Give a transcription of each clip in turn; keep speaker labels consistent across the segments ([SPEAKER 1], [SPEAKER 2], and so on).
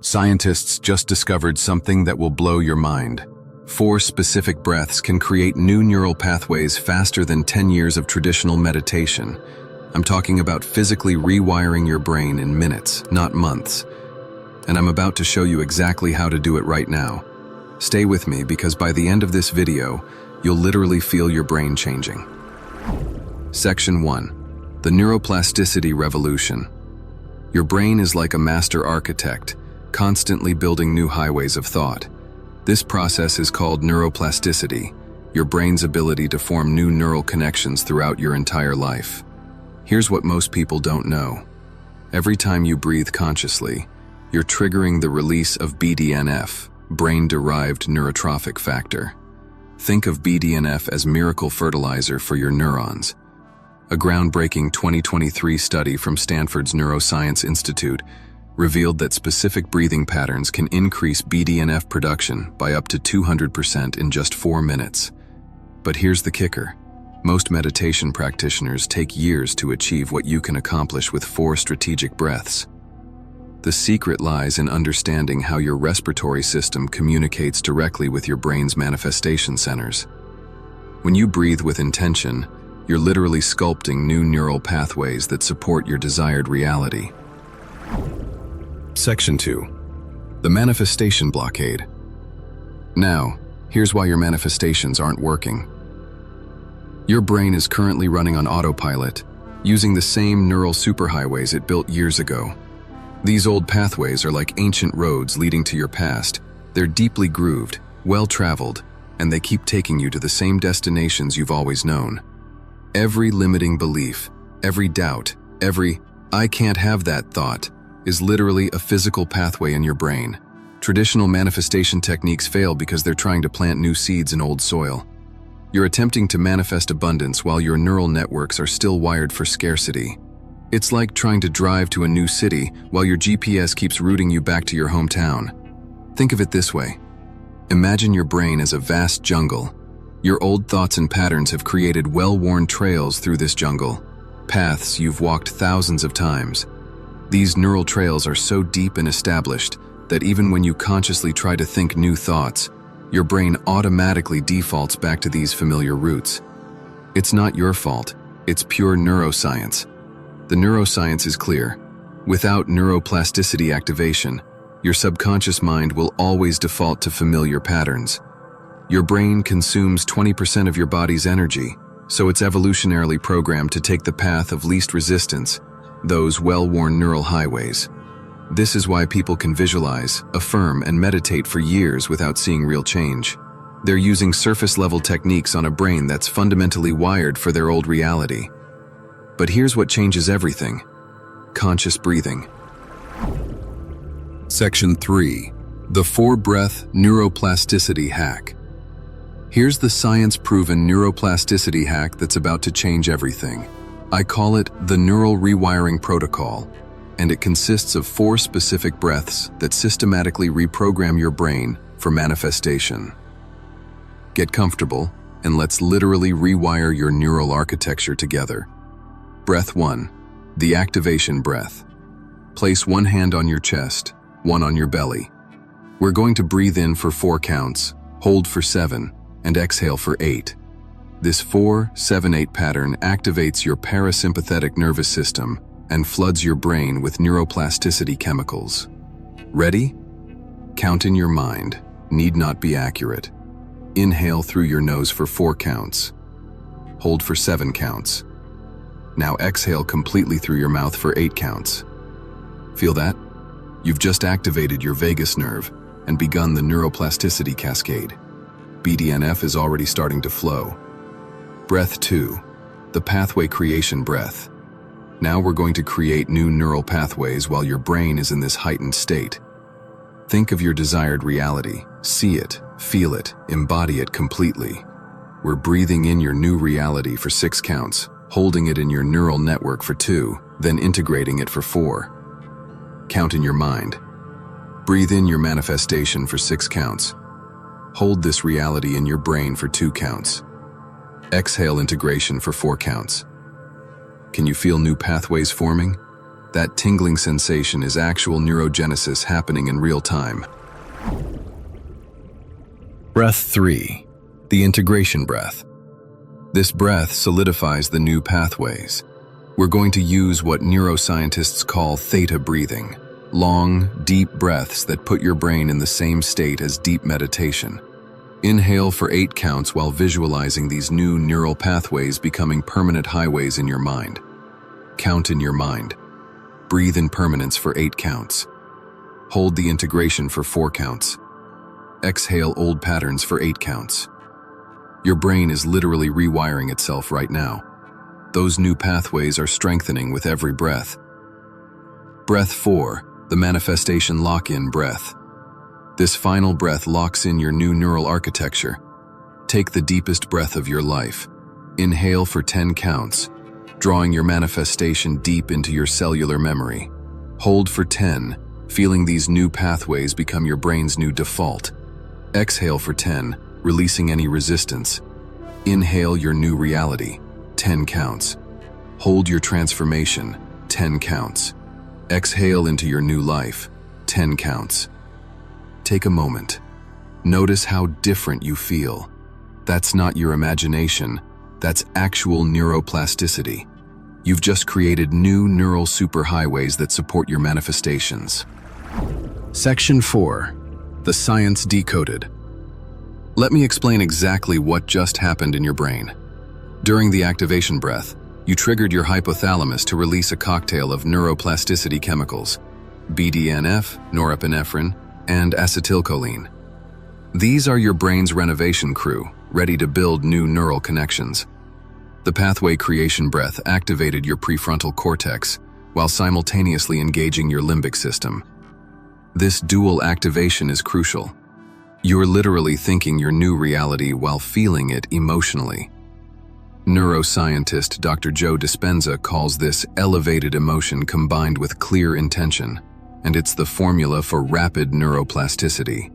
[SPEAKER 1] Scientists just discovered something that will blow your mind. 4 specific breaths can create new neural pathways faster than 10 years of traditional meditation. I'm talking about physically rewiring your brain in minutes, not months. And I'm about to show you exactly how to do it right now. Stay with me because by the end of this video, you'll literally feel your brain changing. Section 1. The Neuroplasticity Revolution. Your brain is like a master architect, constantly building new highways of thought. This process is called neuroplasticity, your brain's ability to form new neural connections throughout your entire life. Here's what most people don't know. Every time you breathe consciously, you're triggering the release of BDNF, brain-derived neurotrophic factor. Think of BDNF as miracle fertilizer for your neurons. A groundbreaking 2023 study from Stanford's Neuroscience Institute revealed that specific breathing patterns can increase BDNF production by up to 200% in just 4 minutes. But here's the kicker. Most meditation practitioners take years to achieve what you can accomplish with 4 strategic breaths. The secret lies in understanding how your respiratory system communicates directly with your brain's manifestation centers. When you breathe with intention, you're literally sculpting new neural pathways that support your desired reality. Section 2. The Manifestation Blockade. Now, here's why your manifestations aren't working. Your brain is currently running on autopilot, using the same neural superhighways it built years ago. These old pathways are like ancient roads leading to your past. They're deeply grooved, well-traveled, and they keep taking you to the same destinations you've always known. Every limiting belief, every doubt, every "I can't have that" thought is literally a physical pathway in your brain. Traditional manifestation techniques fail because they're trying to plant new seeds in old soil. You're attempting to manifest abundance while your neural networks are still wired for scarcity. It's like trying to drive to a new city while your GPS keeps routing you back to your hometown. Think of it this way. Imagine your brain as a vast jungle. Your old thoughts and patterns have created well-worn trails through this jungle, paths you've walked thousands of times. These neural trails are so deep and established that even when you consciously try to think new thoughts, your brain automatically defaults back to these familiar routes. It's not your fault, it's pure neuroscience. The neuroscience is clear. Without neuroplasticity activation, your subconscious mind will always default to familiar patterns. Your brain consumes 20% of your body's energy, so it's evolutionarily programmed to take the path of least resistance, those well-worn neural highways. This is why people can visualize, affirm, and meditate for years without seeing real change. They're using surface-level techniques on a brain that's fundamentally wired for their old reality. But here's what changes everything: conscious breathing. Section 3. The 4-breath neuroplasticity hack. Here's the science-proven neuroplasticity hack that's about to change everything. I call it the Neural Rewiring Protocol, and it consists of 4 specific breaths that systematically reprogram your brain for manifestation. Get comfortable, and let's literally rewire your neural architecture together. Breath 1. The Activation Breath. Place 1 hand on your chest, 1 on your belly. We're going to breathe in for 4 counts, hold for 7, and exhale for 8. This 4-7-8 pattern activates your parasympathetic nervous system and floods your brain with neuroplasticity chemicals. Ready? Count in your mind, need not be accurate. Inhale through your nose for 4 counts. Hold for 7 counts. Now exhale completely through your mouth for 8 counts. Feel that? You've just activated your vagus nerve and begun the neuroplasticity cascade. BDNF is already starting to flow. Breath 2, the pathway creation breath. Now we're going to create new neural pathways while your brain is in this heightened state. Think of your desired reality, see it, feel it, embody it completely. We're breathing in your new reality for 6 counts, holding it in your neural network for 2, then integrating it for 4. Count in your mind. Breathe in your manifestation for 6 counts. Hold this reality in your brain for 2 counts. Exhale integration for 4 counts. Can you feel new pathways forming? That tingling sensation is actual neurogenesis happening in real time. Breath 3. The integration breath. This breath solidifies the new pathways. We're going to use what neuroscientists call theta breathing, long, deep breaths that put your brain in the same state as deep meditation. Inhale for 8 counts while visualizing these new neural pathways becoming permanent highways in your mind. Count in your mind. Breathe in permanence for 8 counts. Hold the integration for 4 counts. Exhale old patterns for 8 counts. Your brain is literally rewiring itself right now. Those new pathways are strengthening with every breath. Breath 4, the manifestation lock-in breath. This final breath locks in your new neural architecture. Take the deepest breath of your life. Inhale for 10 counts, drawing your manifestation deep into your cellular memory. Hold for 10, feeling these new pathways become your brain's new default. Exhale for 10, releasing any resistance. Inhale your new reality, 10 counts. Hold your transformation, 10 counts. Exhale into your new life, 10 counts. Take a moment. Notice how different you feel. That's not your imagination, that's actual neuroplasticity. You've just created new neural superhighways that support your manifestations. Section 4. The science decoded. Let me explain exactly what just happened in your brain. During the activation breath, you triggered your hypothalamus to release a cocktail of neuroplasticity chemicals, BDNF, norepinephrine, and acetylcholine. These are your brain's renovation crew, ready to build new neural connections. The pathway creation breath activated your prefrontal cortex while simultaneously engaging your limbic system. This dual activation is crucial. You're literally thinking your new reality while feeling it emotionally. Neuroscientist Dr. Joe Dispenza calls this elevated emotion combined with clear intention, and it's the formula for rapid neuroplasticity.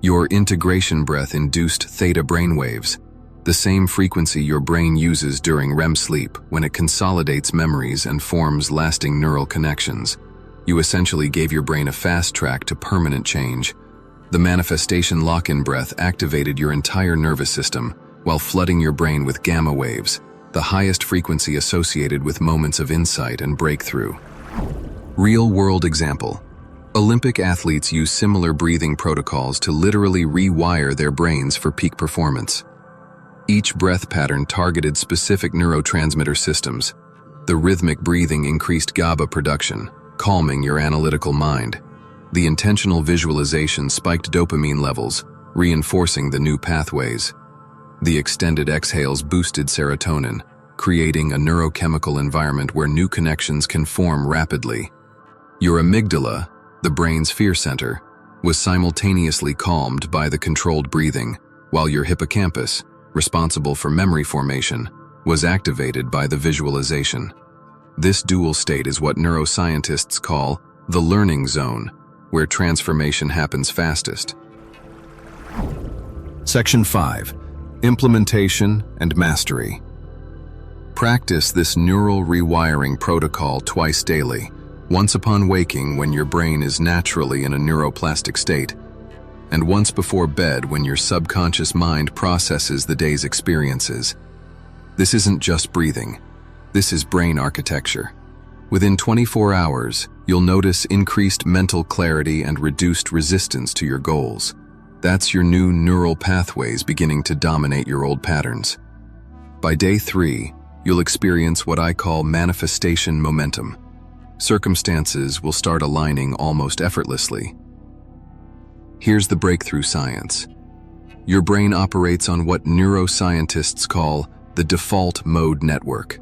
[SPEAKER 1] Your integration breath induced theta brainwaves, the same frequency your brain uses during REM sleep when it consolidates memories and forms lasting neural connections. You essentially gave your brain a fast track to permanent change. The manifestation lock-in breath activated your entire nervous system while flooding your brain with gamma waves, the highest frequency associated with moments of insight and breakthrough. Real-world example. Olympic athletes use similar breathing protocols to literally rewire their brains for peak performance. Each breath pattern targeted specific neurotransmitter systems. The rhythmic breathing increased GABA production, calming your analytical mind. The intentional visualization spiked dopamine levels, reinforcing the new pathways. The extended exhales boosted serotonin, creating a neurochemical environment where new connections can form rapidly. Your amygdala, the brain's fear center, was simultaneously calmed by the controlled breathing, while your hippocampus, responsible for memory formation, was activated by the visualization. This dual state is what neuroscientists call the learning zone, where transformation happens fastest. Section 5. Implementation and mastery. Practice this neural rewiring protocol twice daily, once upon waking when your brain is naturally in a neuroplastic state, and once before bed when your subconscious mind processes the day's experiences. This isn't just breathing. This is brain architecture. Within 24 hours, you'll notice increased mental clarity and reduced resistance to your goals. That's your new neural pathways beginning to dominate your old patterns. By day 3, you'll experience what I call manifestation momentum. Circumstances will start aligning almost effortlessly. Here's the breakthrough science. Your brain operates on what neuroscientists call the default mode network.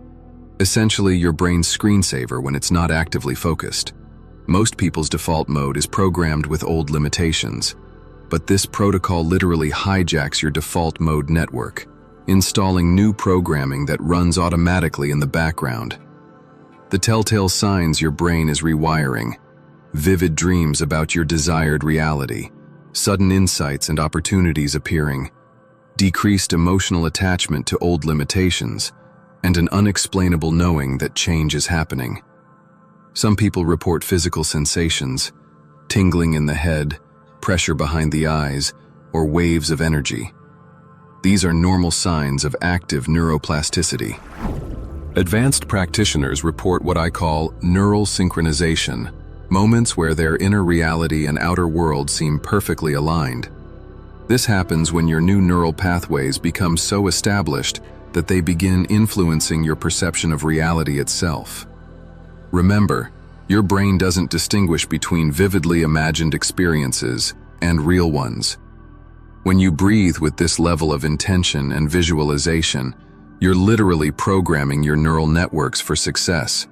[SPEAKER 1] Essentially, your brain's screensaver when it's not actively focused. Most people's default mode is programmed with old limitations, but this protocol literally hijacks your default mode network, installing new programming that runs automatically in the background. The telltale signs your brain is rewiring: vivid dreams about your desired reality, sudden insights and opportunities appearing, decreased emotional attachment to old limitations, and an unexplainable knowing that change is happening. Some people report physical sensations, tingling in the head, pressure behind the eyes, or waves of energy. These are normal signs of active neuroplasticity. Advanced practitioners report what I call neural synchronization, moments where their inner reality and outer world seem perfectly aligned. This happens when your new neural pathways become so established that they begin influencing your perception of reality itself. Remember, your brain doesn't distinguish between vividly imagined experiences and real ones. When you breathe with this level of intention and visualization, you're literally programming your neural networks for success.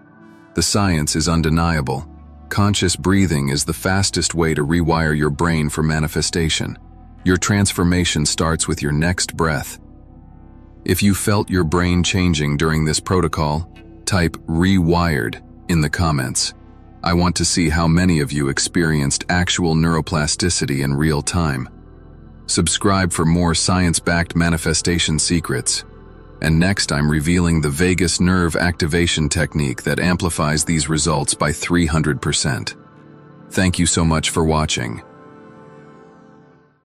[SPEAKER 1] The science is undeniable. Conscious breathing is the fastest way to rewire your brain for manifestation. Your transformation starts with your next breath. If you felt your brain changing during this protocol, type "rewired" in the comments. I want to see how many of you experienced actual neuroplasticity in real time. Subscribe for more science-backed manifestation secrets. And next, I'm revealing the vagus nerve activation technique that amplifies these results by 300%. Thank you so much for watching.